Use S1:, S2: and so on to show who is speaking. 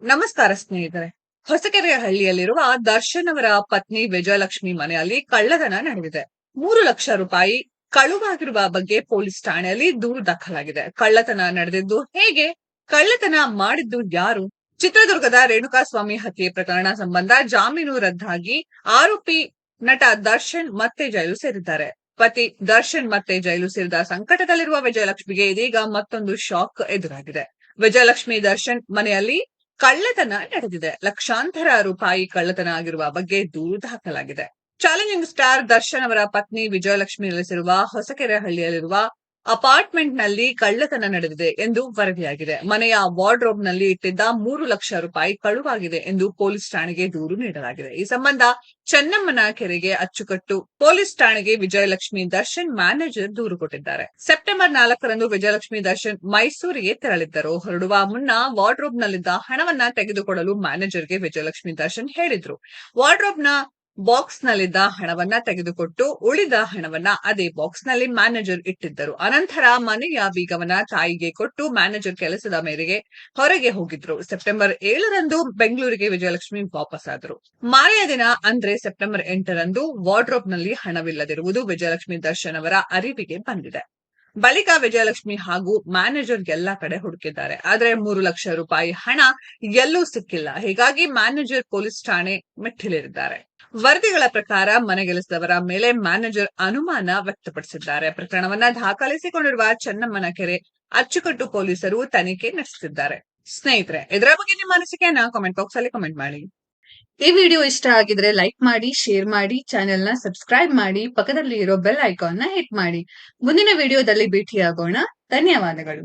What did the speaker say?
S1: ನಮಸ್ಕಾರ ಸ್ನೇಹಿತರೆ. ಹೊಸಕೆರೆಯ ಹಳ್ಳಿಯಲ್ಲಿರುವ ದರ್ಶನ್ ಅವರ ಪತ್ನಿ ವಿಜಯಲಕ್ಷ್ಮಿ ಮನೆಯಲ್ಲಿ ಕಳ್ಳತನ ನಡೆದಿದೆ. 3 ಲಕ್ಷ ರೂಪಾಯಿ ಕಳುವಾಗಿರುವ ಬಗ್ಗೆ ಪೊಲೀಸ್ ಠಾಣೆಯಲ್ಲಿ ದೂರು ದಾಖಲಾಗಿದೆ. ಕಳ್ಳತನ ನಡೆದಿದ್ದು ಹೇಗೆ? ಕಳ್ಳತನ ಮಾಡಿದ್ದು ಯಾರು? ಚಿತ್ರದುರ್ಗದ ರೇಣುಕಾಸ್ವಾಮಿ ಹತ್ಯೆ ಪ್ರಕರಣ ಸಂಬಂಧ ಜಾಮೀನು ರದ್ದಾಗಿ ಆರೋಪಿ ನಟ ದರ್ಶನ್ ಮತ್ತೆ ಜೈಲು ಸೇರಿದ್ದಾರೆ. ಪತಿ ದರ್ಶನ್ ಮತ್ತೆ ಜೈಲು ಸೇರಿದ ಸಂಕಟದಲ್ಲಿರುವ ವಿಜಯಲಕ್ಷ್ಮಿಗೆ ಇದೀಗ ಮತ್ತೊಂದು ಶಾಕ್ ಎದುರಾಗಿದೆ. ವಿಜಯಲಕ್ಷ್ಮಿ ದರ್ಶನ್ ಮನೆಯಲ್ಲಿ ಕಳ್ಳತನ ನಡೆದಿದೆ. ಲಕ್ಷಾಂತರ ರೂಪಾಯಿ ಕಳ್ಳತನ ಆಗಿರುವ ಬಗ್ಗೆ ದೂರು ದಾಖಲಾಗಿದೆ. ಚಾಲೆಂಜಿಂಗ್ ಸ್ಟಾರ್ ದರ್ಶನ್ ಅವರ ಪತ್ನಿ ವಿಜಯಲಕ್ಷ್ಮಿ ನೆಲೆಸಿರುವ ಹೊಸಕೆರೆ ಹಳ್ಳಿಯಲ್ಲಿರುವ ಅಪಾರ್ಟ್ಮೆಂಟ್ ನಲ್ಲಿ ಕಳ್ಳತನ ನಡೆದಿದೆ ಎಂದು ವರದಿಯಾಗಿದೆ. ಮನೆಯ ವಾರ್ಡ್ರೋಬ್ ನಲ್ಲಿ ಇಟ್ಟಿದ್ದ 3 ಲಕ್ಷ ರೂಪಾಯಿ ಕಳುವಾಗಿದೆ ಎಂದು ಪೊಲೀಸ್ ಠಾಣೆಗೆ ದೂರು ನೀಡಲಾಗಿದೆ. ಈ ಸಂಬಂಧ ಚೆನ್ನಮ್ಮನ ಕೆರೆಗೆ ಅಚ್ಚುಕಟ್ಟು ಪೊಲೀಸ್ ಠಾಣೆಗೆ ವಿಜಯಲಕ್ಷ್ಮಿ ದರ್ಶನ್ ಮ್ಯಾನೇಜರ್ ದೂರು ಕೊಟ್ಟಿದ್ದಾರೆ. ಸೆಪ್ಟೆಂಬರ್ 4ರಂದು ವಿಜಯಲಕ್ಷ್ಮಿ ದರ್ಶನ್ ಮೈಸೂರಿಗೆ ತೆರಳಿದ್ದರು. ಹೊರಡುವ ಮುನ್ನ ವಾರ್ಡ್ರೋಬ್ ನಲ್ಲಿದ್ದ ಹಣವನ್ನ ತೆಗೆದುಕೊಡಲು ಮ್ಯಾನೇಜರ್ಗೆ ವಿಜಯಲಕ್ಷ್ಮಿ ದರ್ಶನ್ ಹೇಳಿದ್ರು. ವಾರ್ಡ್ರೋಬ್ ನ ಬಾಕ್ಸ್ ನಲ್ಲಿದ್ದ ಹಣವನ್ನ ತೆಗೆದುಕೊಟ್ಟು ಉಳಿದ ಹಣವನ್ನ ಅದೇ ಬಾಕ್ಸ್ ನಲ್ಲಿ ಮ್ಯಾನೇಜರ್ ಇಟ್ಟಿದ್ದರು. ಅನಂತರ ಮನೆಯ ಬೀಗವನ್ನ ತಾಯಿಗೆ ಕೊಟ್ಟು ಮ್ಯಾನೇಜರ್ ಕೆಲಸದ ಮೇರೆಗೆ ಹೊರಗೆ ಹೋಗಿದ್ರು. ಸೆಪ್ಟೆಂಬರ್ 7ರಂದು ಬೆಂಗಳೂರಿಗೆ ವಿಜಯಲಕ್ಷ್ಮಿ ವಾಪಸ್ ಆದರು. ಮಾರನೆಯ ದಿನ ಅಂದ್ರೆ ಸೆಪ್ಟೆಂಬರ್ 8ರಂದು ವಾರ್ಡ್ರೋಬ್ ನಲ್ಲಿ ಹಣವಿಲ್ಲದಿರುವುದು ವಿಜಯಲಕ್ಷ್ಮಿ ದರ್ಶನ್ ಅವರ ಅರಿವಿಗೆ ಬಂದಿದೆ. ಬಳಿಕ ವಿಜಯಲಕ್ಷ್ಮಿ ಹಾಗೂ ಮ್ಯಾನೇಜರ್ ಎಲ್ಲಾ ಕಡೆ ಹುಡುಕಿದ್ದಾರೆ. ಆದ್ರೆ 3 ಲಕ್ಷ ರೂಪಾಯಿ ಹಣ ಎಲ್ಲೂ ಸಿಕ್ಕಿಲ್ಲ. ಹೀಗಾಗಿ ಮ್ಯಾನೇಜರ್ ಪೊಲೀಸ್ ಠಾಣೆ ಮೆಟ್ಟಿಲೇರಿದ್ದಾರೆ. ವರದಿಗಳ ಪ್ರಕಾರ ಮನೆಗೆಲಸದವರ ಮೇಲೆ ಮ್ಯಾನೇಜರ್ ಅನುಮಾನ ವ್ಯಕ್ತಪಡಿಸಿದ್ದಾರೆ. ಪ್ರಕರಣವನ್ನ ದಾಖಲಿಸಿಕೊಂಡಿರುವ ಚೆನ್ನಮ್ಮನ ಕೆರೆ ಅಚ್ಚುಕಟ್ಟು ಪೊಲೀಸರು ತನಿಖೆ ನಡೆಸುತ್ತಿದ್ದಾರೆ. ಸ್ನೇಹಿತರೆ, ಇದರ ಬಗ್ಗೆ ನಿಮ್ಮ ಅನಿಸಿಕೆಯನ್ನ ಕಾಮೆಂಟ್ ಬಾಕ್ಸ್ ಅಲ್ಲಿ ಕಾಮೆಂಟ್ ಮಾಡಿ. ಈ ವಿಡಿಯೋ ಇಷ್ಟ ಆಗಿದ್ರೆ ಲೈಕ್ ಮಾಡಿ, ಶೇರ್ ಮಾಡಿ, ಚಾನೆಲ್ ನ ಸಬ್ಸ್ಕ್ರೈಬ್ ಮಾಡಿ, ಪಕ್ಕದಲ್ಲಿ ಇರೋ ಬೆಲ್ ಐಕಾನ್ ನ ಹಿಟ್ ಮಾಡಿ. ಮುಂದಿನ ವಿಡಿಯೋದಲ್ಲಿ ಭೇಟಿಯಾಗೋಣ. ಧನ್ಯವಾದಗಳು.